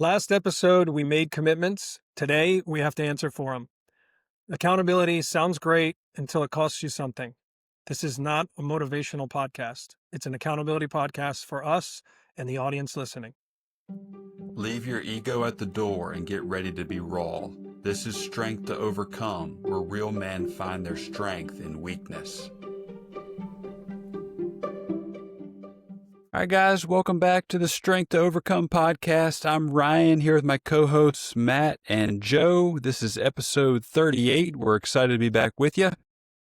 Last episode, we made commitments. Today, we have to answer for them. Accountability sounds great until it costs you something. This is not a motivational podcast. It's an accountability podcast for us and the audience listening. Leave your ego at the door and get ready to be raw. This is Strength to Overcome, where real men find their strength in weakness. All right, guys, welcome back to the Strength to Overcome podcast. I'm Ryan here with my co-hosts Matt and Joe. This is episode 38. We're excited to be back with you.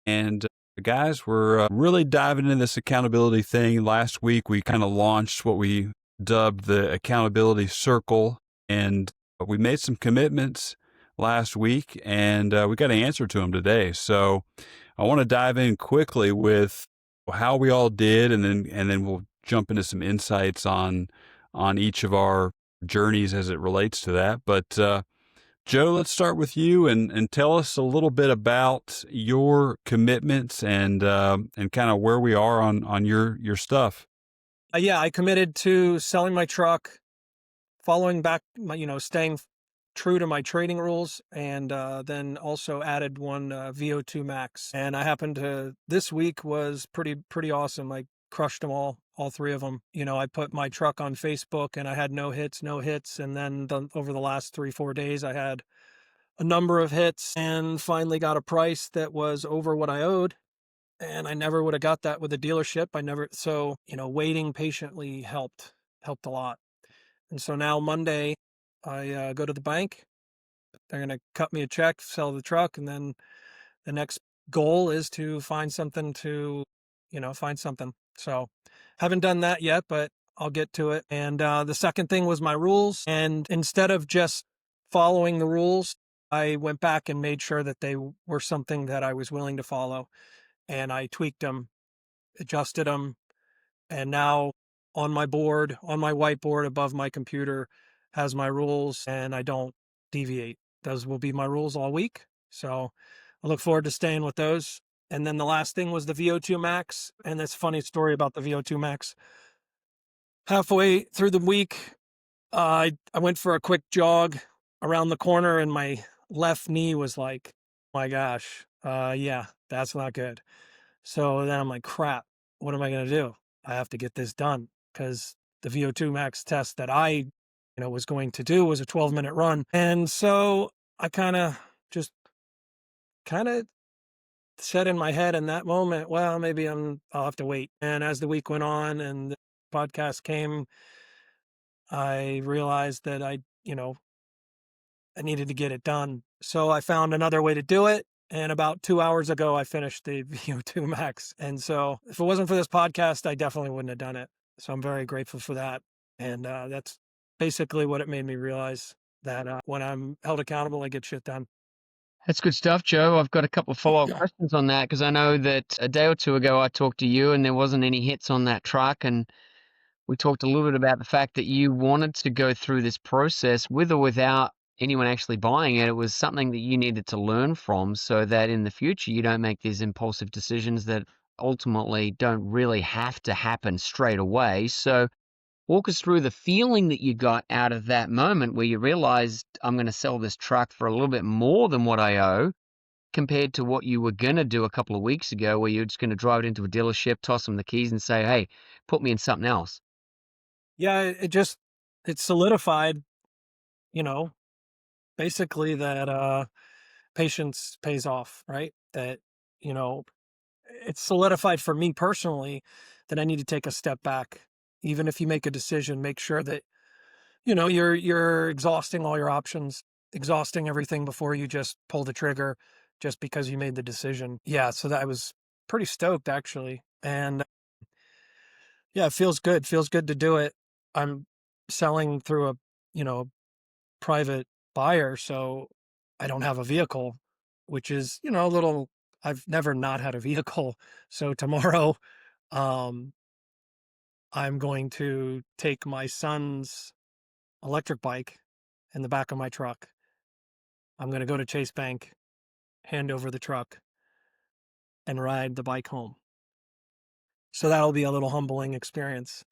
And guys, we're really diving into this accountability thing. Last week, we kind of launched what we dubbed the accountability circle, and we made some commitments last week, and we got an answer to them today. So I want to dive in quickly with how we all did, and then we'll jump into some insights on each of our journeys as it relates to that. But Joe, let's start with you and tell us a little bit about your commitments and kind of where we are on your stuff. I committed to selling my truck, following back staying true to my trading rules, and then also added one VO2 Max. And I happened to, this week was pretty awesome. I crushed them all three of them. I put my truck on Facebook and I had no hits. And then over the last 3-4 days, I had a number of hits and finally got a price that was over what I owed. And I never would have got that with a dealership. Waiting patiently helped a lot. And so now Monday, I go to the bank. They're going to cut me a check, sell the truck, and then the next goal is to find something. So haven't done that yet, but I'll get to it. And the second thing was my rules. And instead of just following the rules, I went back and made sure that they were something that I was willing to follow. And I tweaked them, adjusted them, and now on my whiteboard above my computer has my rules, and I don't deviate. Those will be my rules all week. So I look forward to staying with those. And then the last thing was the VO2 Max. And that's a funny story about the VO2 Max. Halfway through the week, I went for a quick jog around the corner, and my left knee was like, my gosh, yeah, that's not good. So then I'm like, crap, what am I going to do? I have to get this done, because the VO2 Max test that I, was going to do was a 12-minute run. And so I just kind of said in my head in that moment, well, maybe I'll have to wait. And as the week went on and the podcast came, I realized that I needed to get it done. So I found another way to do it. And about 2 hours ago, I finished the VO2 Max. And so if it wasn't for this podcast, I definitely wouldn't have done it. So I'm very grateful for that. And that's basically what it made me realize, that when I'm held accountable, I get shit done. That's good stuff, Joe. I've got a couple of follow-up questions on that, because I know that a day or two ago I talked to you and there wasn't any hits on that truck, and we talked a little bit about the fact that you wanted to go through this process with or without anyone actually buying it. It was something that you needed to learn from so that in the future you don't make these impulsive decisions that ultimately don't really have to happen straight away. So walk us through the feeling that you got out of that moment where you realized, I'm going to sell this truck for a little bit more than what I owe, compared to what you were going to do a couple of weeks ago, where you're just going to drive it into a dealership, toss them the keys and say, hey, put me in something else. Yeah, it solidified, you know, basically that patience pays off, right? That, you know, it's solidified for me personally that I need to take a step back. Even if you make a decision, make sure that, you're exhausting all your options, exhausting everything before you just pull the trigger just because you made the decision. Yeah, so that I was pretty stoked, actually. And yeah, it feels good. Feels good to do it. I'm selling through a, private buyer, so I don't have a vehicle, which is, a little, I've never not had a vehicle. So tomorrow, um, I'm going to take my son's electric bike in the back of my truck. I'm going to go to Chase Bank, hand over the truck, and ride the bike home. So that'll be a little humbling experience.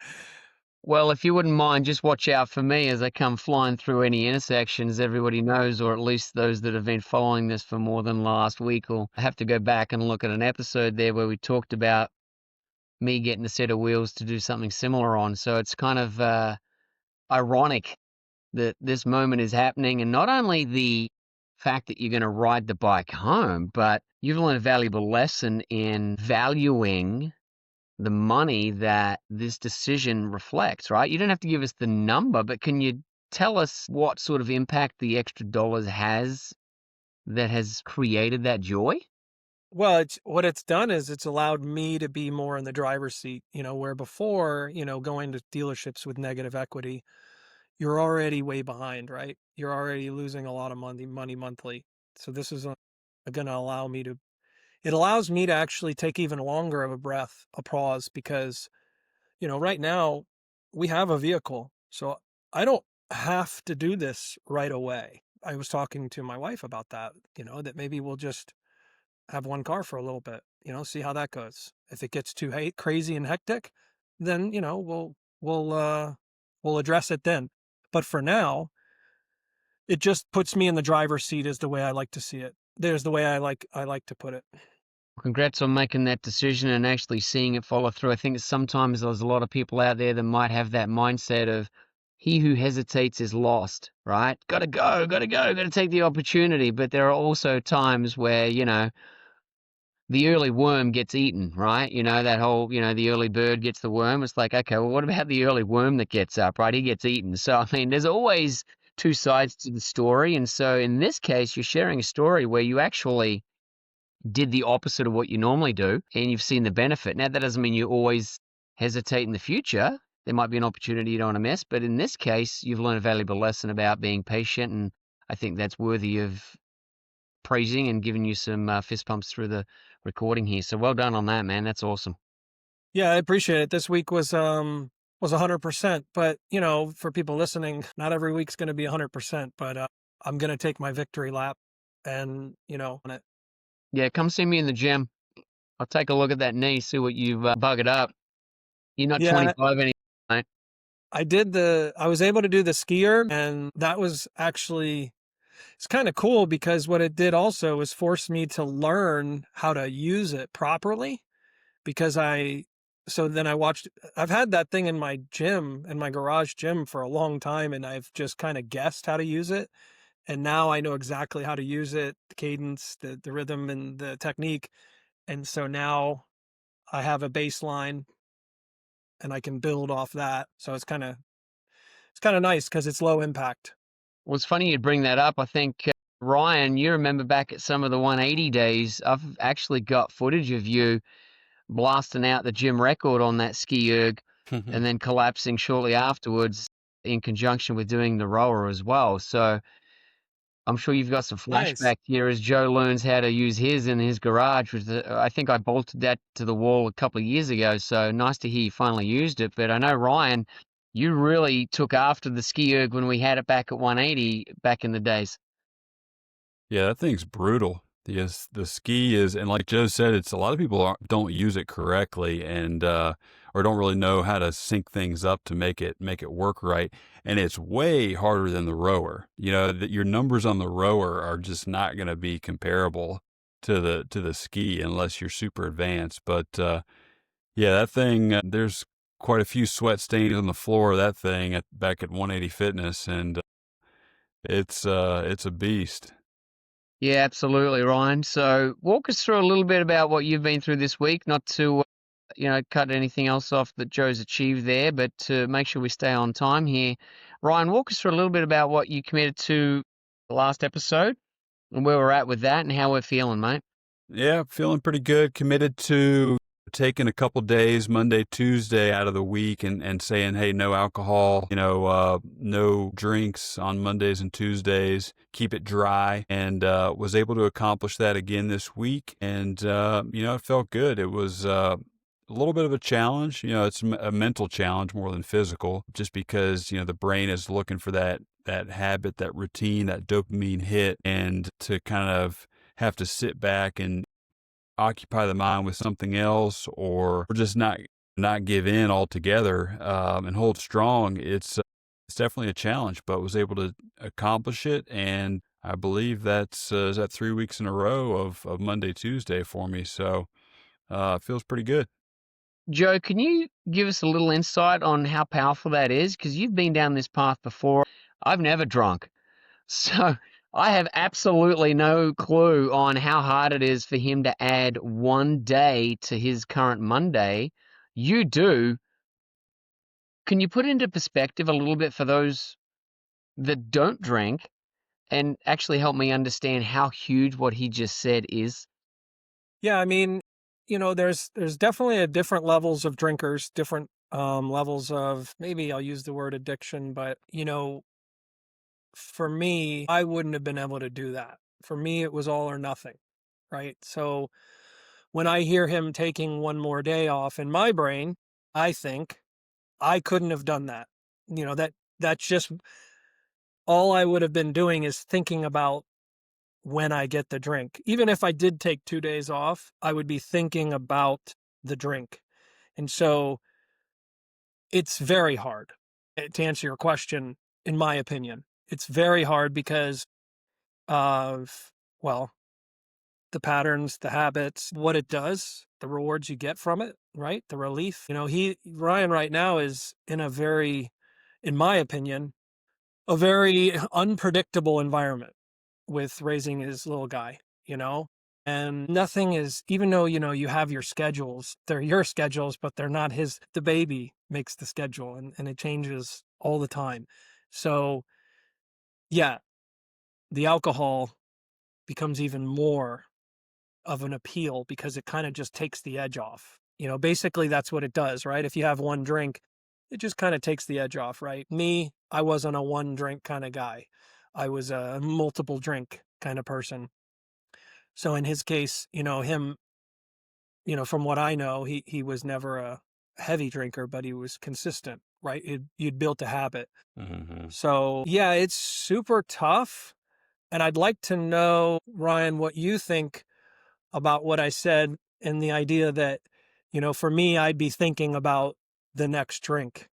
Well, if you wouldn't mind, just watch out for me as I come flying through any intersections. Everybody knows, or at least those that have been following this for more than last week, will have to go back and look at an episode there where we talked about me getting a set of wheels to do something similar on. So it's kind of ironic that this moment is happening, and not only the fact that you're going to ride the bike home, but you've learned a valuable lesson in valuing the money that this decision reflects, right? You don't have to give us the number, but can you tell us what sort of impact the extra dollars has that has created that joy? Well, what it's done is it's allowed me to be more in the driver's seat, where before, going to dealerships with negative equity, you're already way behind, right? You're already losing a lot of money monthly. So this is going to allow me to, it allows me to actually take even longer of a pause, because, right now we have a vehicle. So I don't have to do this right away. I was talking to my wife about that, that maybe we'll just have one car for a little bit, see how that goes. If it gets too crazy and hectic, then, we'll address it then. But for now, it just puts me in the driver's seat is the way I like to see it. There's the way I like to put it. Congrats on making that decision and actually seeing it follow through. I think sometimes there's a lot of people out there that might have that mindset of he who hesitates is lost, right? Gotta go, gotta take the opportunity. But there are also times where, the early worm gets eaten, right? That whole, the early bird gets the worm. It's like, okay, well, what about the early worm that gets up, right? He gets eaten. So, I mean, there's always two sides to the story. And so in this case, you're sharing a story where you actually did the opposite of what you normally do and you've seen the benefit. Now, that doesn't mean you always hesitate in the future. There might be an opportunity you don't want to miss. But in this case, you've learned a valuable lesson about being patient. And I think that's worthy of praising and giving you some fist pumps through the recording here. So well done on that, man. That's awesome. Yeah, I appreciate it. This week was 100%, but for people listening, not every week's going to be 100%, but I'm going to take my victory lap and, on it. Yeah, come see me in the gym. I'll take a look at that knee, see what you've buggered up. You're not Yeah, 25 anymore, mate. I was able to do the skier, and that was actually, it's kind of cool because what it did also was force me to learn how to use it properly, because so then I've had that thing in my gym, in my garage gym for a long time, and I've just kind of guessed how to use it. And now I know exactly how to use it, the cadence, the rhythm, and the technique. And so now I have a baseline and I can build off that. So it's kind of nice because it's low impact. Well, it's funny you'd bring that up. I think, Ryan, you remember back at some of the 180 days, I've actually got footage of you blasting out the gym record on that ski erg and then collapsing shortly afterwards in conjunction with doing the rower as well. So I'm sure you've got some Nice. flashback here as Joe learns how to use his in his garage. I think I bolted that to the wall a couple of years ago. So nice to hear you finally used it. But I know, Ryan, you really took after the ski erg when we had it back at 180 back in the days. Yeah, that thing's brutal. Yes, the ski is, and like Joe said, it's a lot of people don't use it correctly and or don't really know how to sync things up to make it work right. And it's way harder than the rower. That your numbers on the rower are just not going to be comparable to the ski unless you're super advanced. But yeah, that thing, there's quite a few sweat stains on the floor of that thing back at 180 Fitness, and it's a beast. Yeah, absolutely, Ryan. So walk us through a little bit about what you've been through this week, not to, cut anything else off that Joe's achieved there, but to make sure we stay on time here. Ryan, walk us through a little bit about what you committed to the last episode and where we're at with that and how we're feeling, mate. Yeah, feeling pretty good. Committed to taking a couple days, Monday, Tuesday out of the week and saying, hey, no alcohol, no drinks on Mondays and Tuesdays, keep it dry, and was able to accomplish that again this week. And, it felt good. It was a little bit of a challenge. It's a mental challenge more than physical, just because, the brain is looking for that habit, that routine, that dopamine hit, and to kind of have to sit back and occupy the mind with something else or just not not give in altogether, and hold strong, it's definitely a challenge, but was able to accomplish it. And I believe that's, is that 3 weeks in a row of Monday, Tuesday for me. So, it feels pretty good. Joe, can you give us a little insight on how powerful that is? Because you've been down this path before. I've never drunk. So I have absolutely no clue on how hard it is for him to add one day to his current Monday. You do. Can you put it into perspective a little bit for those that don't drink and actually help me understand how huge what he just said is? Yeah, I mean, there's definitely a different levels of drinkers, different levels of, maybe I'll use the word addiction, but for me, I wouldn't have been able to do that. For me, it was all or nothing, right? So when I hear him taking one more day off in my brain, I think I couldn't have done that. That's just all I would have been doing is thinking about when I get the drink. Even if I did take 2 days off, I would be thinking about the drink. And so it's very hard, to answer your question, in my opinion. It's very hard because of, well, the patterns, the habits, what it does, the rewards you get from it, right? The relief. Ryan right now is in a very, in my opinion, a very unpredictable environment with raising his little guy, and nothing is, even though, you have your schedules, they're your schedules, but they're not his. The baby makes the schedule, and it changes all the time. So yeah, the alcohol becomes even more of an appeal because it kind of just takes the edge off. Basically that's what it does, right? If you have one drink, it just kind of takes the edge off, right? Me, I wasn't a one drink kind of guy. I was a multiple drink kind of person. So in his case, him, from what I know, he was never a heavy drinker, but he was consistent, right? You'd built a habit. Hmm. So yeah, it's super tough. And I'd like to know, Ryan, what you think about what I said and the idea that, for me, I'd be thinking about the next drink.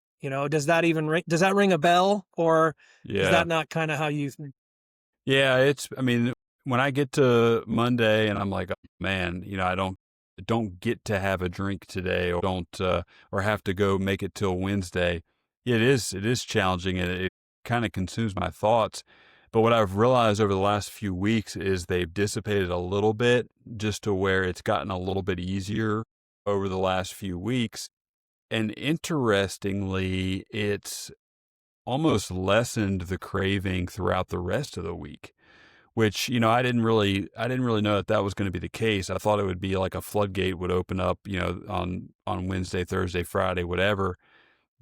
Does that even does that ring a bell, or is Yeah. that not kind of how you think? Yeah. I mean, when I get to Monday and I'm like, oh, man, I don't get to have a drink today, or don't, or have to go make it till Wednesday. It is challenging, and it kind of consumes my thoughts. But what I've realized over the last few weeks is they've dissipated a little bit, just to where it's gotten a little bit easier over the last few weeks. And interestingly, it's almost lessened the craving throughout the rest of the week, which, I didn't really know that was going to be the case. I thought it would be like a floodgate would open up, on Wednesday, Thursday, Friday, whatever.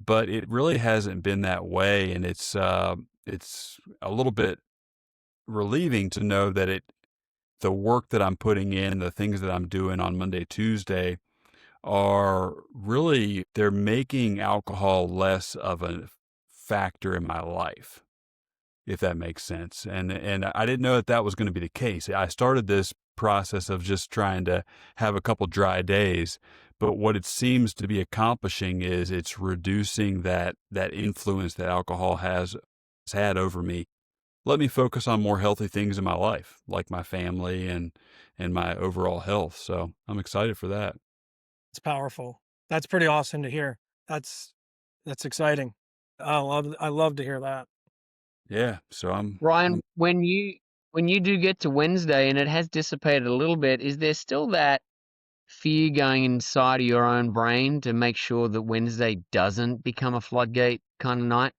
But it really hasn't been that way. And it's a little bit relieving to know that the work that I'm putting in, the things that I'm doing on Monday, Tuesday, are really, they're making alcohol less of a factor in my life, if that makes sense. And I didn't know that was going to be the case. I started this process of just trying to have a couple dry days, but what it seems to be accomplishing is it's reducing that influence that alcohol has had over me. Let me focus on more healthy things in my life, like my family and my overall health. So I'm excited for that. It's powerful. That's pretty awesome to hear. That's exciting. I love to hear that. Yeah. So Ryan, when you do get to Wednesday and it has dissipated a little bit, is there still that fear going inside of your own brain to make sure that Wednesday doesn't become a floodgate kind of night?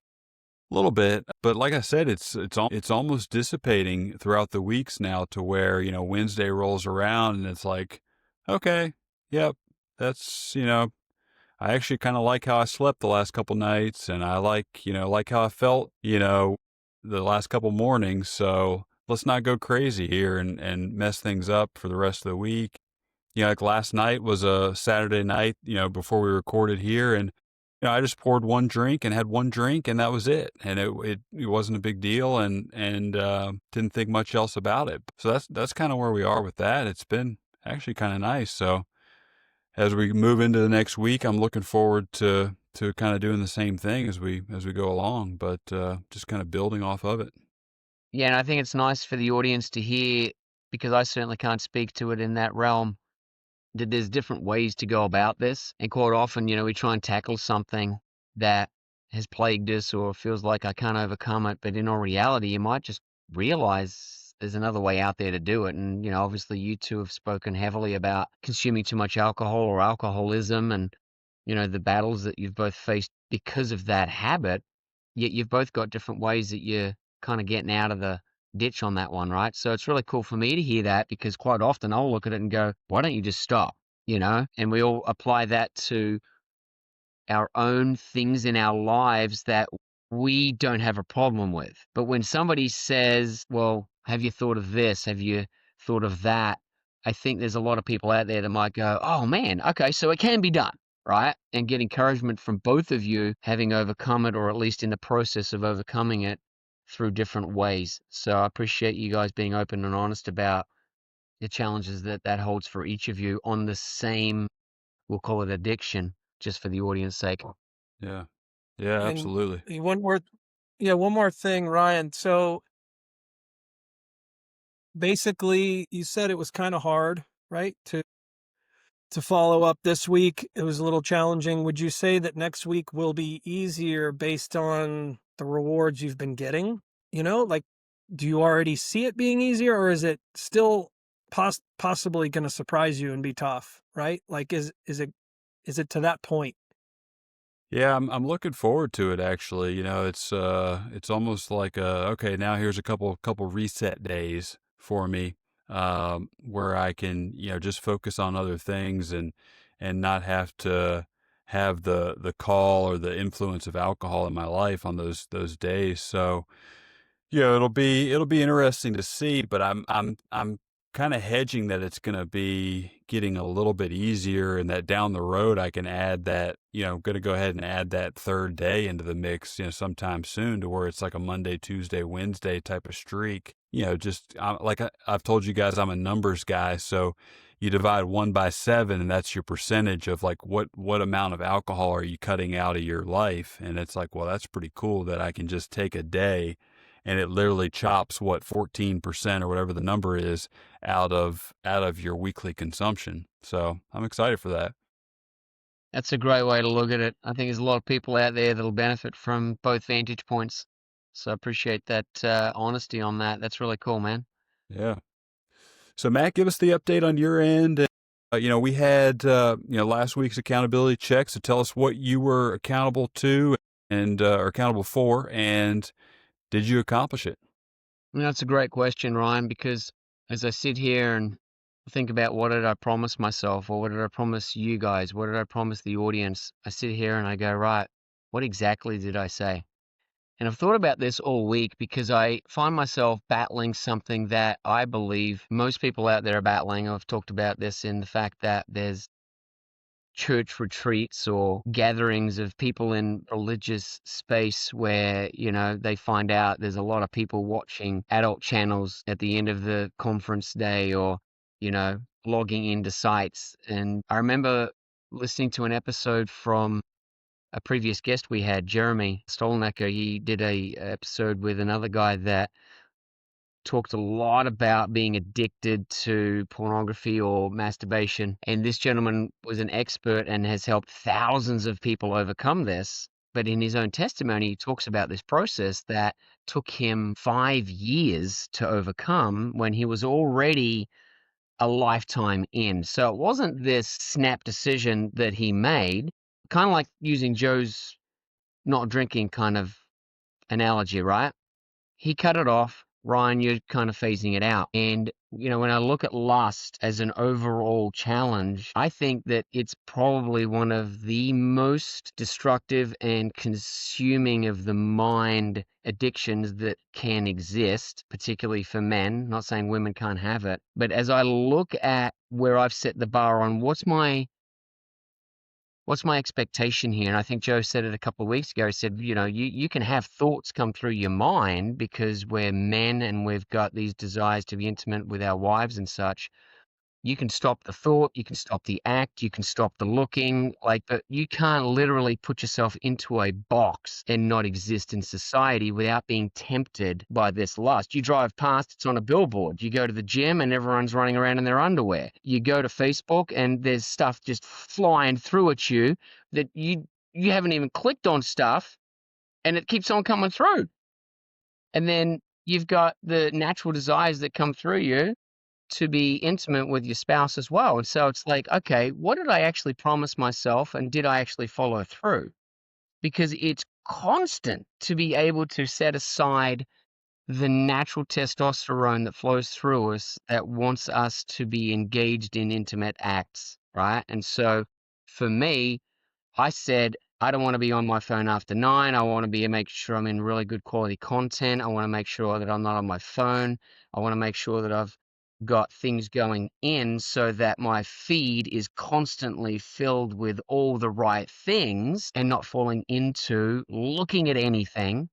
a little bit, but like I said, it's almost dissipating throughout the weeks now, to where, Wednesday rolls around and it's like, okay, yep, that's, I actually kind of like how I slept the last couple nights, and I like how I felt, the last couple mornings. So let's not go crazy here and mess things up for the rest of the week. Like last night was a Saturday night, before we recorded here, and I just poured one drink and had one drink, and that was it. And it wasn't a big deal, and didn't think much else about it. So that's kind of where we are with that. It's been actually kind of nice. So, as we move into the next week, I'm looking forward to kind of doing the same thing as we go along, but just kind of building off of it. Yeah, and I think it's nice for the audience to hear, because I certainly can't speak to it in that realm, that there's different ways to go about this. And quite often, we try and tackle something that has plagued us or feels like I can't overcome it. But in all reality, you might just realize there's another way out there to do it. And, obviously you two have spoken heavily about consuming too much alcohol or alcoholism and, the battles that you've both faced because of that habit. Yet you've both got different ways that you're kind of getting out of the ditch on that one, right? So it's really cool for me to hear that, because quite often I'll look at it and go, why don't you just stop? And we all apply that to our own things in our lives that we don't have a problem with. But when somebody says, well, have you thought of this? Have you thought of that? I think there's a lot of people out there that might go, oh man, okay, so it can be done, right? And get encouragement from both of you having overcome it, or at least in the process of overcoming it through different ways. So I appreciate you guys being open and honest about the challenges that holds for each of you on the same, we'll call it addiction, just for the audience sake. Yeah. Yeah, And absolutely. one more thing, Ryan. So basically, you said it was kind of hard, right, to follow up this week. It was a little challenging. Would you say that next week will be easier based on the rewards you've been getting? Like, do you already see it being easier, or is it still possibly going to surprise you and be tough, right? Like, is it to that point? Yeah, I'm looking forward to it actually. It's almost like okay, now here's a couple reset days for me, where I can, just focus on other things and not have to have the call or the influence of alcohol in my life on those days. So, yeah, it'll be interesting to see, but I'm kind of hedging that it's going to be getting a little bit easier, and that down the road I can add that, going to go ahead and add that third day into the mix, sometime soon, to where it's like a Monday, Tuesday, Wednesday type of streak. I've told you guys, I'm a numbers guy, so you divide 1 by 7, and that's your percentage of like what amount of alcohol are you cutting out of your life, and it's like, well, that's pretty cool that I can just take a day and it literally chops 14% or whatever the number is out of your weekly consumption. So I'm excited for that. That's a great way to look at it. I think there's a lot of people out there that'll benefit from both vantage points. So I appreciate that honesty on that. That's really cool, man. Yeah. So Matt, give us the update on your end. We had last week's accountability check. So tell us what you were accountable to and or accountable for, and did you accomplish it? That's a great question, Ryan, because as I sit here and think about what did I promise myself, or what did I promise you guys, what did I promise the audience, I sit here and I go, right, what exactly did I say? And I've thought about this all week, because I find myself battling something that I believe most people out there are battling. I've talked about this in the fact that there's church retreats or gatherings of people in religious space where, they find out there's a lot of people watching adult channels at the end of the conference day, or, logging into sites. And I remember listening to an episode from a previous guest we had, Jeremy Stolnaker. He did a episode with another guy that talked a lot about being addicted to pornography or masturbation. And this gentleman was an expert and has helped thousands of people overcome this. But in his own testimony, he talks about this process that took him 5 years to overcome, when he was already a lifetime in. So it wasn't this snap decision that he made, kind of like using Joe's not drinking kind of analogy, right? He cut it off. Ryan, you're kind of phasing it out. And, when I look at lust as an overall challenge, I think that it's probably one of the most destructive and consuming of the mind addictions that can exist, particularly for men. Not saying women can't have it. But as I look at where I've set the bar on what's my expectation here? And I think Joe said it a couple of weeks ago. He said, you can have thoughts come through your mind because we're men and we've got these desires to be intimate with our wives and such. You can stop the thought, you can stop the act, you can stop the looking, but you can't literally put yourself into a box and not exist in society without being tempted by this lust. You drive past, it's on a billboard. You go to the gym and everyone's running around in their underwear. You go to Facebook and there's stuff just flying through at you that you haven't even clicked on stuff, and it keeps on coming through. And then you've got the natural desires that come through you to be intimate with your spouse as well. And so it's like, okay, what did I actually promise myself, and did I actually follow through? Because it's constant to be able to set aside the natural testosterone that flows through us that wants us to be engaged in intimate acts, right? And so for me, I said, I don't want to be on my phone after 9. I want to be making sure I'm in really good quality content. I want to make sure that I'm not on my phone. I want to make sure that I've got things going in so that my feed is constantly filled with all the right things and not falling into looking at anything,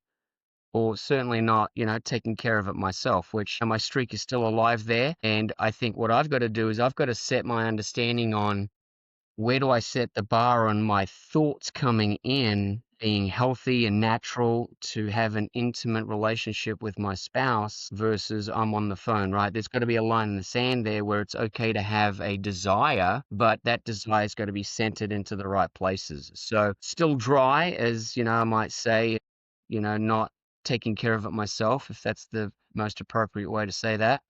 or certainly not, taking care of it myself, which my streak is still alive there. And I think what I've got to do is I've got to set my understanding on, where do I set the bar on my thoughts coming in, being healthy and natural to have an intimate relationship with my spouse versus I'm on the phone, right? There's got to be a line in the sand there where it's okay to have a desire, but that desire's got to be centered into the right places. So still dry, as I might say, not taking care of it myself, if that's the most appropriate way to say that.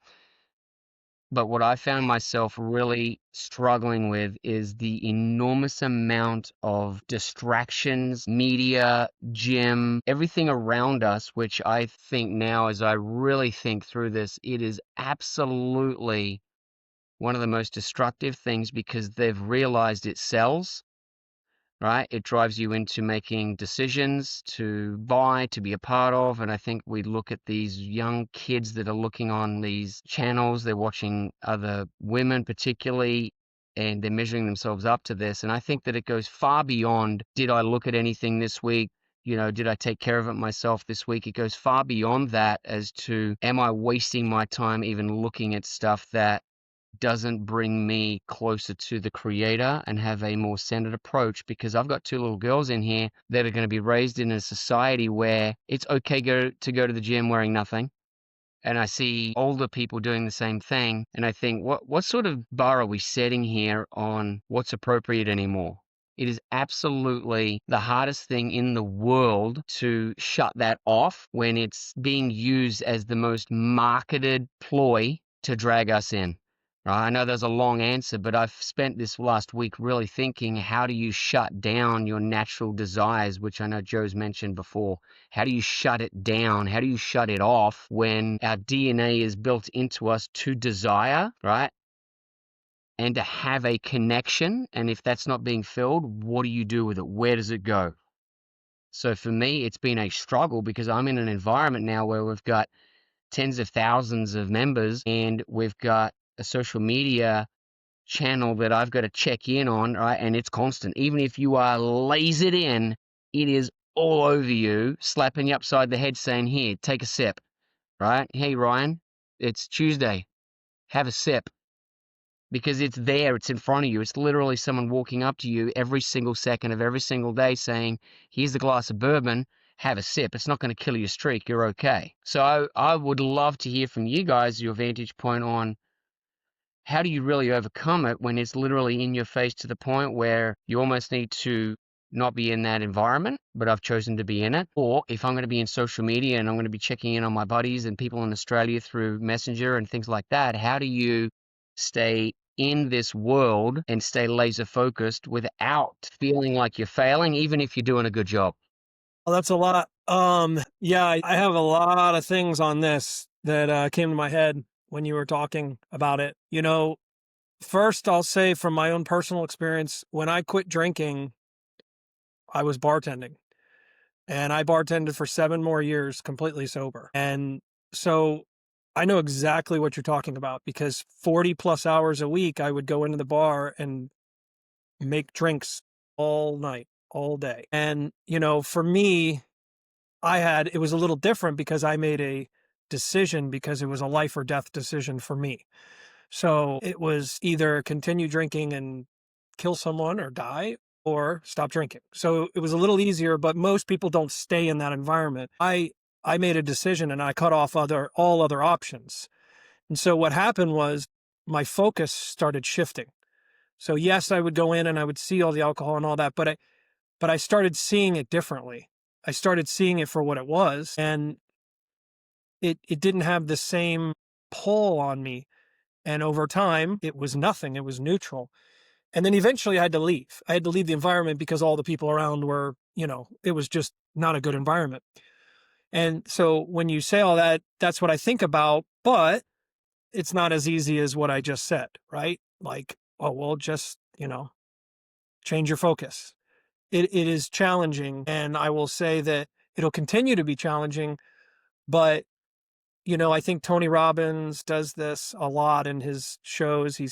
But what I found myself really struggling with is the enormous amount of distractions, media, gym, everything around us, which I think now, as I really think through this, it is absolutely one of the most destructive things, because they've realized it sells. Right? It drives you into making decisions to buy, to be a part of. And I think we look at these young kids that are looking on these channels, they're watching other women particularly, and they're measuring themselves up to this. And I think that it goes far beyond, did I look at anything this week? Did I take care of it myself this week? It goes far beyond that as to, am I wasting my time even looking at stuff that doesn't bring me closer to the creator and have a more centered approach? Because I've got 2 little girls in here that are going to be raised in a society where it's okay to go to the gym wearing nothing. And I see older people doing the same thing. And I think, what sort of bar are we setting here on what's appropriate anymore? It is absolutely the hardest thing in the world to shut that off when it's being used as the most marketed ploy to drag us in. Right? I know there's a long answer, but I've spent this last week really thinking, how do you shut down your natural desires, which I know Joe's mentioned before? How do you shut it down? How do you shut it off when our DNA is built into us to desire, right? And to have a connection. And if that's not being filled, what do you do with it? Where does it go? So for me, it's been a struggle, because I'm in an environment now where we've got tens of thousands of members, and we've got a social media channel that I've got to check in on, right? And it's constant. Even if you are lasered in, it is all over you, slapping you upside the head saying, here, take a sip, right? Hey, Ryan, it's Tuesday. Have a sip. Because it's there, it's in front of you. It's literally someone walking up to you every single second of every single day saying, here's a glass of bourbon, have a sip. It's not going to kill your streak. You're okay. So I would love to hear from you guys, your vantage point on, how do you really overcome it when it's literally in your face to the point where you almost need to not be in that environment, but I've chosen to be in it? Or if I'm going to be in social media and I'm going to be checking in on my buddies and people in Australia through Messenger and things like that, how do you stay in this world and stay laser focused without feeling like you're failing, even if you're doing a good job? Well, that's a lot. Yeah, I have a lot of things on this that came to my head when you were talking about it. First, I'll say from my own personal experience, when I quit drinking, I was bartending, and I bartended for 7 more years completely sober. And so I know exactly what you're talking about, because 40 plus hours a week, I would go into the bar and make drinks all night, all day. And, for me, it was a little different because I made a decision, because it was a life or death decision for me. So it was either continue drinking and kill someone or die, or stop drinking. So it was a little easier, but most people don't stay in that environment. I made a decision and I cut off all other options. And so what happened was my focus started shifting. So yes, I would go in and I would see all the alcohol and all that, but I started seeing it differently. I started seeing it for what it was, and it didn't have the same pull on me. And over time, it was nothing. It was neutral. And then eventually I had to leave. I had to leave the environment because all the people around were, it was just not a good environment. And so when you say all that, that's what I think about, but it's not as easy as what I just said, right? Like, oh, well, just, change your focus. It is challenging. And I will say that it'll continue to be challenging, but I think Tony Robbins does this a lot in his shows. He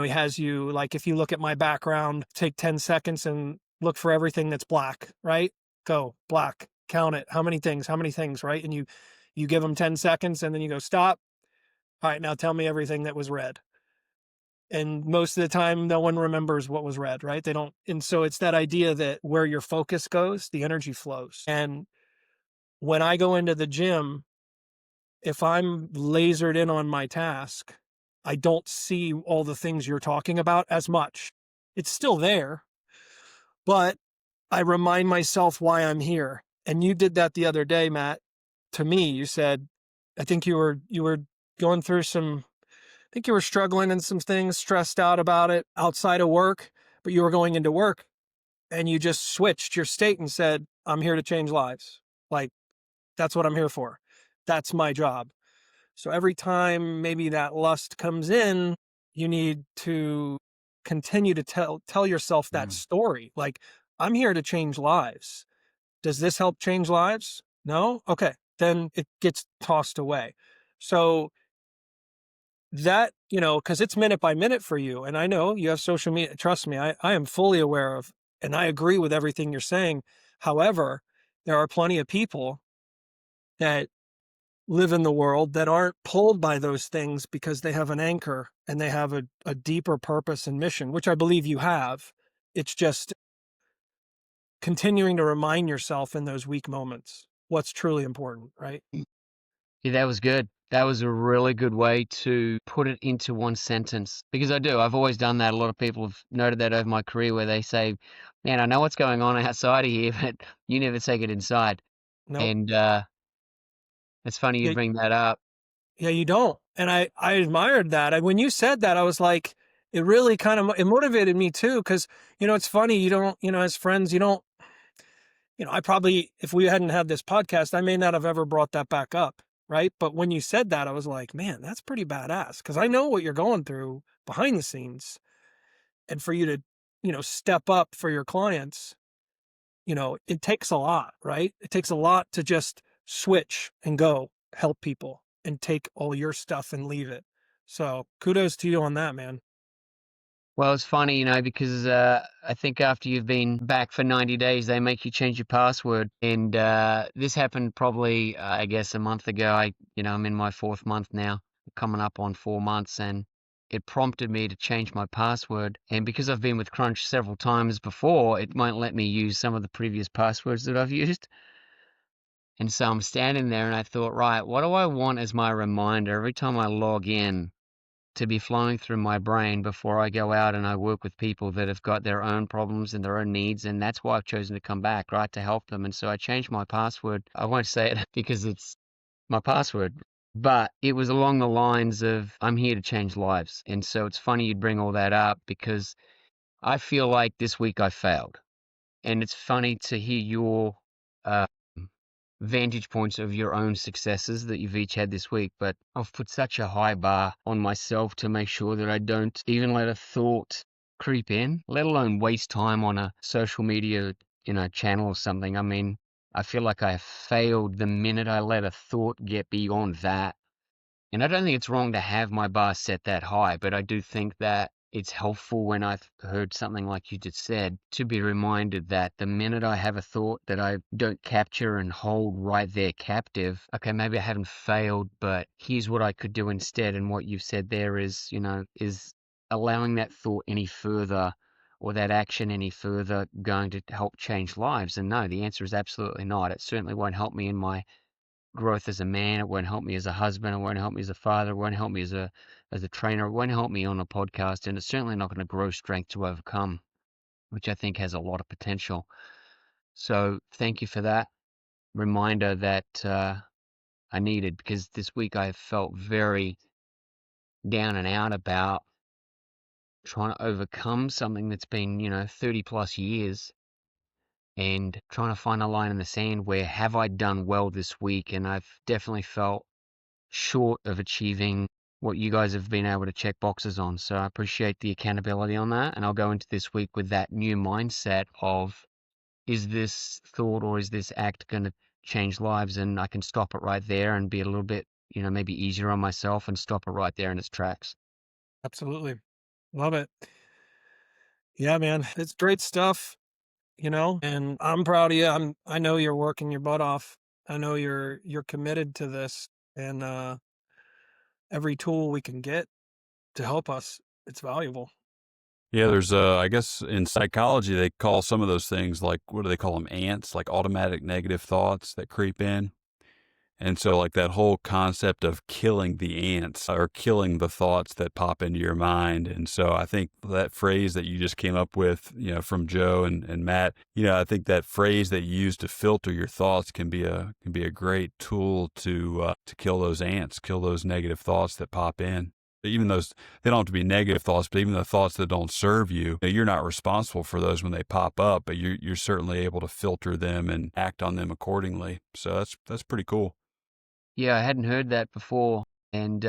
has you, like, if you look at my background, take 10 seconds and look for everything that's black, right? Go black, count it. How many things, right? And you give them 10 seconds and then you go, stop. All right, now tell me everything that was red. And most of the time, no one remembers what was red, right? They don't. And so it's that idea that where your focus goes, the energy flows. And when I go into the gym, if I'm lasered in on my task, I don't see all the things you're talking about as much. It's still there, but I remind myself why I'm here. And you did that the other day, Matt. To me, you said, I think you were going through I think you were struggling in some things, stressed out about it outside of work, but you were going into work and you just switched your state and said, I'm here to change lives. Like, that's what I'm here for. That's my job. So every time maybe that lust comes in, you need to continue to tell yourself that story. Like, I'm here to change lives. Does this help change lives? No? Okay. Then it gets tossed away. So that, because it's minute by minute for you. And I know you have social media. Trust me, I am fully aware of, and I agree with everything you're saying. However, there are plenty of people that live in the world that aren't pulled by those things because they have an anchor and they have a deeper purpose and mission, which I believe you have. It's just continuing to remind yourself in those weak moments what's truly important, right? Yeah, that was good. That was a really good way to put it into one sentence, because I do. I've always done that. A lot of people have noted that over my career where they say, man, I know what's going on outside of here, but you never take it inside. Nope. And it's funny you Yeah, bring that up. yeah, you don't. And I admired that. When you said that, I was like, it really kind of, it motivated me too. Because, it's funny, you don't, as friends, you don't, I probably, if we hadn't had this podcast, I may not have ever brought that back up. Right. But when you said that, I was like, man, that's pretty badass. Because I know what you're going through behind the scenes. And for you to, step up for your clients, it takes a lot, right? It takes a lot to just switch and go help people and take all your stuff and leave it. So kudos to you on that, man. Well, it's funny, because I think after you've been back for 90 days, they make you change your password. And this happened probably, I guess, a month ago. I'm in my 4th month now, coming up on 4 months, and it prompted me to change my password. And because I've been with Crunch several times before, it won't let me use some of the previous passwords that I've used. And so I'm standing there and I thought, right, what do I want as my reminder every time I log in to be flowing through my brain before I go out and I work with people that have got their own problems and their own needs. And that's why I've chosen to come back, right, to help them. And so I changed my password. I won't say it because it's my password, but it was along the lines of, I'm here to change lives. And so it's funny you'd bring all that up, because I feel like this week I failed. And it's funny to hear your uh, vantage points of your own successes that you've each had this week, but I've put such a high bar on myself to make sure that I don't even let a thought creep in, let alone waste time on a social media, channel or something. I mean, I feel like I failed the minute I let a thought get beyond that. And I don't think it's wrong to have my bar set that high, but I do think that it's helpful when I've heard something like you just said to be reminded that the minute I have a thought that I don't capture and hold right there captive, okay, maybe I haven't failed, but here's what I could do instead. And what you've said there is, is allowing that thought any further or that action any further going to help change lives? And no, the answer is absolutely not. It certainly won't help me in my growth as a man. It won't help me as a husband. It won't help me as a father. It won't help me as a trainer. It won't help me on a podcast, and it's certainly not going to grow strength to overcome, which I think has a lot of potential. So thank you for that reminder that I needed, because this week I felt very down and out about trying to overcome something that's been 30 plus years, and trying to find a line in the sand where have I done well this week? And I've definitely felt short of achieving what you guys have been able to check boxes on. So I appreciate the accountability on that. And I'll go into this week with that new mindset of, is this thought or is this act going to change lives? And I can stop it right there and be a little bit, maybe easier on myself and stop it right there in its tracks. Absolutely. Love it. Yeah, man. It's great stuff, and I'm proud of you. I know you're working your butt off. I know you're committed to this, and every tool we can get to help us, it's valuable. Yeah, there's I guess in psychology they call some of those things, like, what do they call them? Ants, like automatic negative thoughts that creep in. And so, like, that whole concept of killing the ants or killing the thoughts that pop into your mind. And so I think that phrase that you just came up with, from Joe and Matt, I think that phrase that you use to filter your thoughts can be a great tool to kill those ants, kill those negative thoughts that pop in. Even those, they don't have to be negative thoughts, but even the thoughts that don't serve you, you're not responsible for those when they pop up, but you're certainly able to filter them and act on them accordingly. So that's pretty cool. Yeah, I hadn't heard that before. And,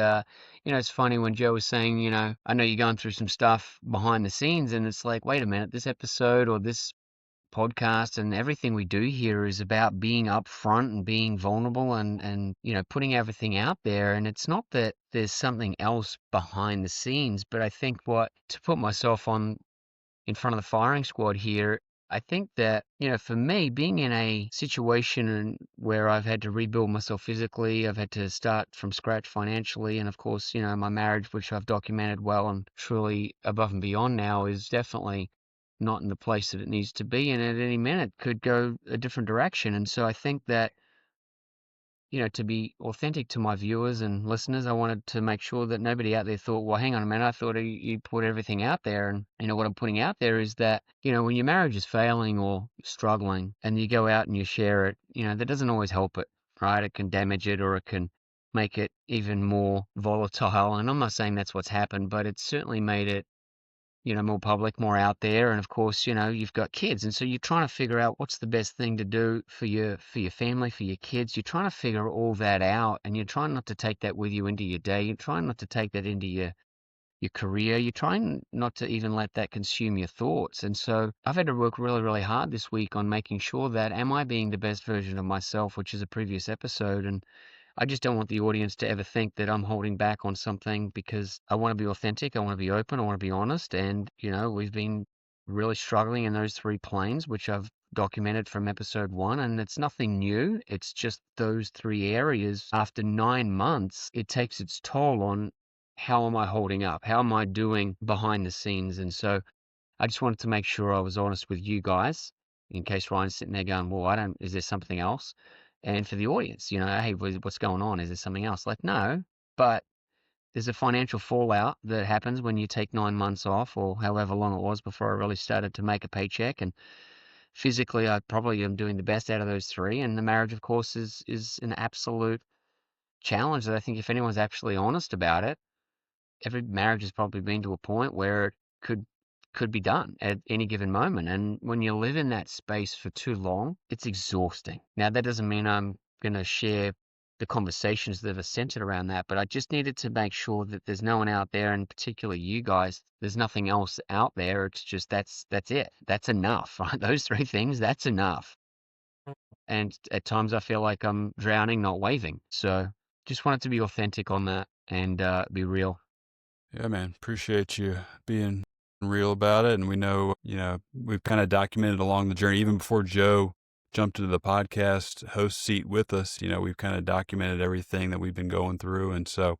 it's funny when Joe was saying, I know you're going through some stuff behind the scenes, and it's like, wait a minute, this episode or this podcast and everything we do here is about being upfront and being vulnerable and putting everything out there. And it's not that there's something else behind the scenes, but I think to put myself on in front of the firing squad here, I think that, for me, being in a situation where I've had to rebuild myself physically, I've had to start from scratch financially, and of course, my marriage, which I've documented well and truly above and beyond now, is definitely not in the place that it needs to be, and at any minute could go a different direction. And so I think that, to be authentic to my viewers and listeners, I wanted to make sure that nobody out there thought, well, hang on a minute, I thought you put everything out there. And, what I'm putting out there is that, when your marriage is failing or struggling and you go out and you share it, that doesn't always help it, right? It can damage it, or it can make it even more volatile. And I'm not saying that's what's happened, but it's certainly made it more public, more out there. And of course, you've got kids. And so you're trying to figure out what's the best thing to do for your family, for your kids. You're trying to figure all that out, and you're trying not to take that with you into your day. You're trying not to take that into your career. You're trying not to even let that consume your thoughts. And so I've had to work really, really hard this week on making sure that, am I being the best version of myself, which is a previous episode. And I just don't want the audience to ever think that I'm holding back on something, because I want to be authentic. I want to be open. I want to be honest. And, we've been really struggling in those 3 planes, which I've documented from episode 1. And it's nothing new. It's just those 3 areas. After 9 months, it takes its toll on how am I holding up? How am I doing behind the scenes? And so I just wanted to make sure I was honest with you guys, in case Ryan's sitting there going, well, is there something else? And for the audience, hey, what's going on? Is there something else? Like, no, but there's a financial fallout that happens when you take 9 months off, or however long it was before I really started to make a paycheck. And physically, I probably am doing the best out of those 3. And the marriage, of course, is an absolute challenge that I think if anyone's actually honest about it, every marriage has probably been to a point where it could be done at any given moment. And when you live in that space for too long, it's exhausting. Now, that doesn't mean I'm going to share the conversations that are centered around that, but I just needed to make sure that there's no one out there, and particularly you guys, there's nothing else out there. It's just that's it. That's enough, right? Those 3 things, that's enough. And at times I feel like I'm drowning, not waving. So just wanted to be authentic on that and be real. Yeah, man. Appreciate you being real about it. And we know, we've kind of documented along the journey, even before Joe jumped into the podcast host seat with us, we've kind of documented everything that we've been going through. And so,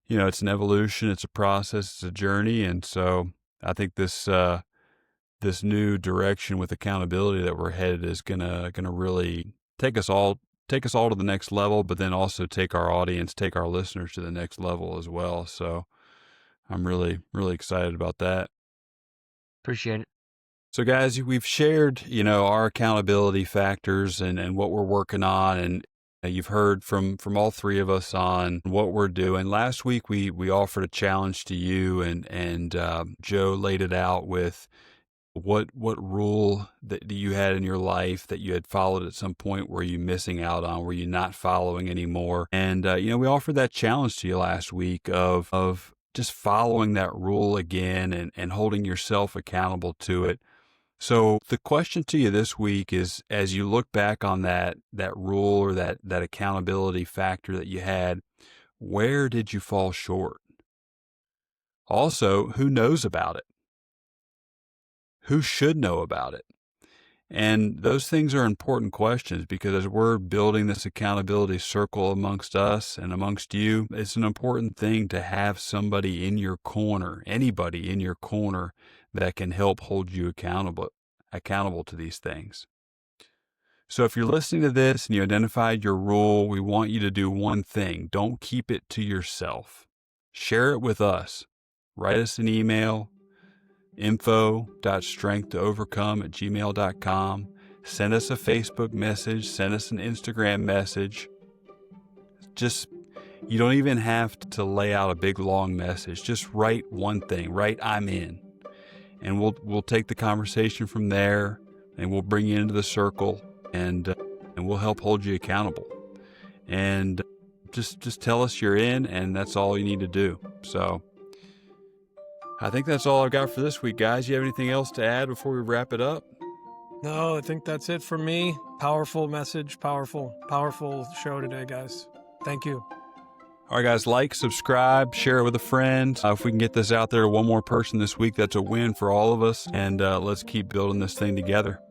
it's an evolution, it's a process, it's a journey. And so I think this new direction with accountability that we're headed is gonna really take us all to the next level, but then also take our audience, take our listeners to the next level as well. So I'm really, really excited about that. Appreciate it. So guys, we've shared, our accountability factors and what we're working on. And you've heard from all three of us on what we're doing. Last week, we offered a challenge to you and Joe laid it out with what rule that you had in your life that you had followed at some point were you missing out on, were you not following anymore? And, we offered that challenge to you last week of just following that rule again and holding yourself accountable to it. So the question to you this week is, as you look back on that rule or that accountability factor that you had, where did you fall short? Also, who knows about it? Who should know about it? And those things are important questions because as we're building this accountability circle amongst us and amongst you, it's an important thing to have somebody in your corner, anybody in your corner that can help hold you accountable to these things. So if you're listening to this and you identified your rule, we want you to do one thing. Don't keep it to yourself. Share it with us. Write us an email, info.strengthtoovercome@gmail.com. Send us a Facebook message. Send us an Instagram message. You don't even have to lay out a big long message. Just write one thing. Write "I'm in." And we'll take the conversation from there and we'll bring you into the circle and we'll help hold you accountable. And just tell us you're in, and that's all you need to do. So I think that's all I've got for this week, guys. You have anything else to add before we wrap it up? No, I think that's it for me. Powerful message, powerful show today, guys. Thank you. All right, guys, like, subscribe, share it with a friend. If we can get this out there to one more person this week, that's a win for all of us. And let's keep building this thing together.